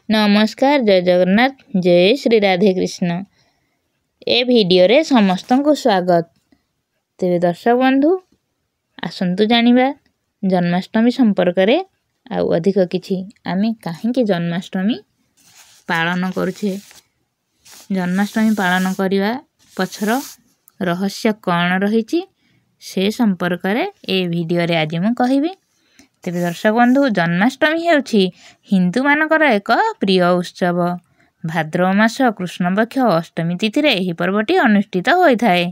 नमस्कार जय जगन्नाथ जय श्री राधे कृष्ण। ए भिडियो रे समस्त को स्वागत। तेरे दर्शक बंधु आसंतु जानिबा जन्माष्टमी संपर्क रे आउ अधिक किछि आमे काहेकि जन्माष्टमी पालन करूछे। जन्माष्टमी पालन करिवा पछर रहस्य कौन रहिछि से संपर्क रे ए भिडियो रे आज मु कहिबी। तेरे दर्शक बंधु जन्माष्टमी हेउछि हिंदू मानकर एक प्रिय उत्सव। भाद्रव मास कृष्ण पक्ष अष्टमी तिथि रे एही पर्वटी अनुष्ठित होइथाए।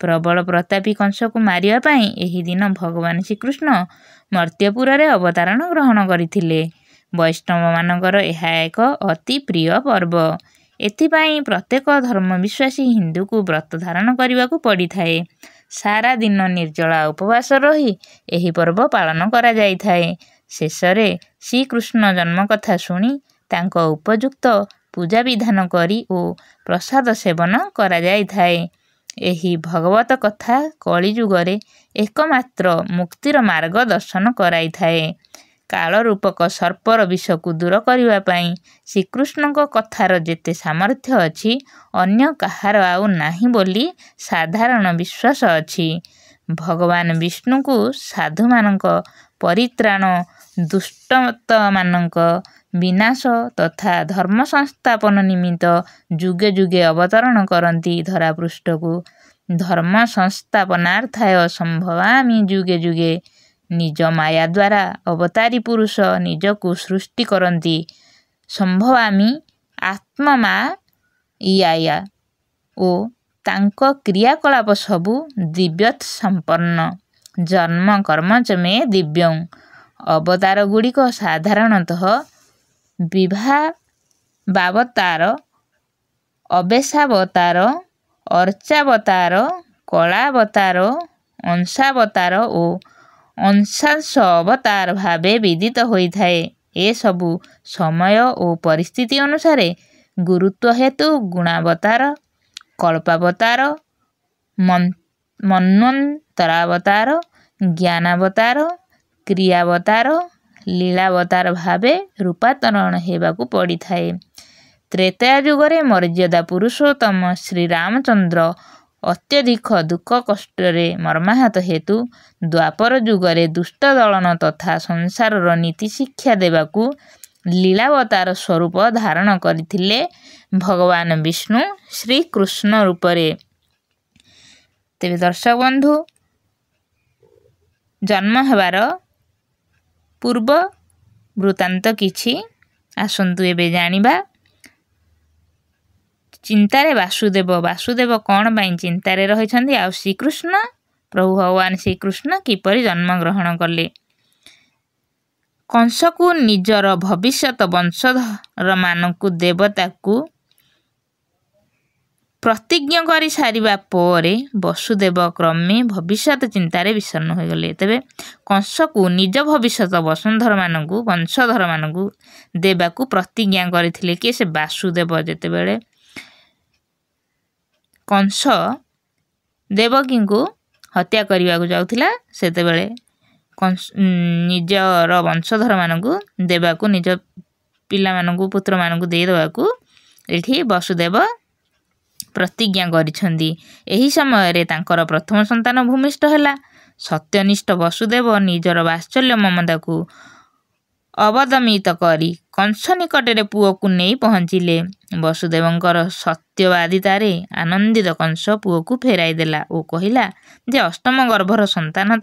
प्रबल प्रतापी कंस को मारिया पई एही दिन भगवान श्रीकृष्ण मर्त्यपुर रे अवतरण ग्रहण करिथिले। वैष्णव मानकर एहा एक अति प्रिय पर्व। एथिपाई प्रत्येक धर्म विश्वासी हिंदू को व्रत धारण करने को पड़ी थाए। सारा दिन निर्जला उपवास रही एही पर्व पालन करा जाई थाए। शेषरे श्रीकृष्ण जन्म कथा शुणी तांको उपयुक्त पूजा विधान करी ओ प्रसाद सेवन करा जाई थाए। एही भगवत कथा कली जुगरे एकमात्र मुक्तिर मार्ग दर्शन कराई थाए। काल रूपक सर्पर विष को दूर करने पाई श्रीकृष्ण कथार जेते सामर्थ्य अच्छी अन्य कहार आउ नाही बोली साधारण विश्वास अच्छी। भगवान विष्णु को साधु मानक परित्राण दुष्टमत मानक विनाश तथा धर्म संस्थापन निमित्त जुगे जुगे अवतरण करती। धरापृष्ठ को धर्म संस्थापनार्थाय संभवामि जुगे जुगे। निज माया द्वारा अवतारी पुरुष निज को सृष्टि करती। संभवामि आत्मा इया ओ तांको क्रियाकलाप सबु दिव्यत संपन्न। जन्म कर्म च मे दिव्यं। अवतार गुड़िक साधारणतः विभावावतार, अवेशावतार, अर्चावतार, कलावतार, अंशावतार ओ अंशांश अवतार भावे विदित होइथाए। ए सबु समय और परिस्थिति अनुसार गुरुत्व हेतु गुणावतार, कल्पावतार, मन्वन्तरावतार, ज्ञानावतार, क्रियावतार, लीलावतार भावे रूपांतरण हेबाकु पड़ी थाए। त्रेता युगरे मर्यादा पुरुषोत्तम श्री रामचंद्र अत्यधिक दुख कष्टरे मर्माहत हेतु द्वापर युगरे दुष्ट दलन तथा संसार नीति शिक्षा देवाकू लीलावतार स्वरूप धारण करथिले भगवान विष्णु श्रीकृष्ण रूपरे। तेरे दर्शक बंधु जन्म हेबार पूर्व वृत्तांत किछि आसंतु एबे जानिबा। चिंतारे वासुदेव कौन पाई चिंतारे रहिछन्ति आ श्रीकृष्ण प्रभु भगवान श्रीकृष्ण किपरि जन्म ग्रहण कले। कंस को निजर भविष्यत वंशधर मानकु देवता को प्रतिज्ञा करि सारिबा परे वसुदेव क्रमे भविष्यत चिंतारे विषण्ण हो गले। तेबे कंस को निज भविष्यत वंशधर मानकु देबाकू प्रतिज्ञा करथिले कि से वासुदेव जेतेबेले कंस देवकी को हत्या करने को जाउथिला सेतेबेले निजर वंशधर मानकु देबाकू निज पिला मानकु पुत्र मानकु दे देबाकू एठी वसुदेव प्रतिज्ञा करिछन्ति। एही समय रे तांकर प्रथम संतान भूमिष्ठ हैला। सत्यनिष्ठ वसुदेव निजर वात्सल्य ममता को अवदमित करी कंस निकटरे पुओ को नहीं पहुँचिले। वसुदेवंकर सत्यवादितारे आनंदित कंस पुओ को फेराई देला ओ कहिला जे अष्टम गर्भर संतान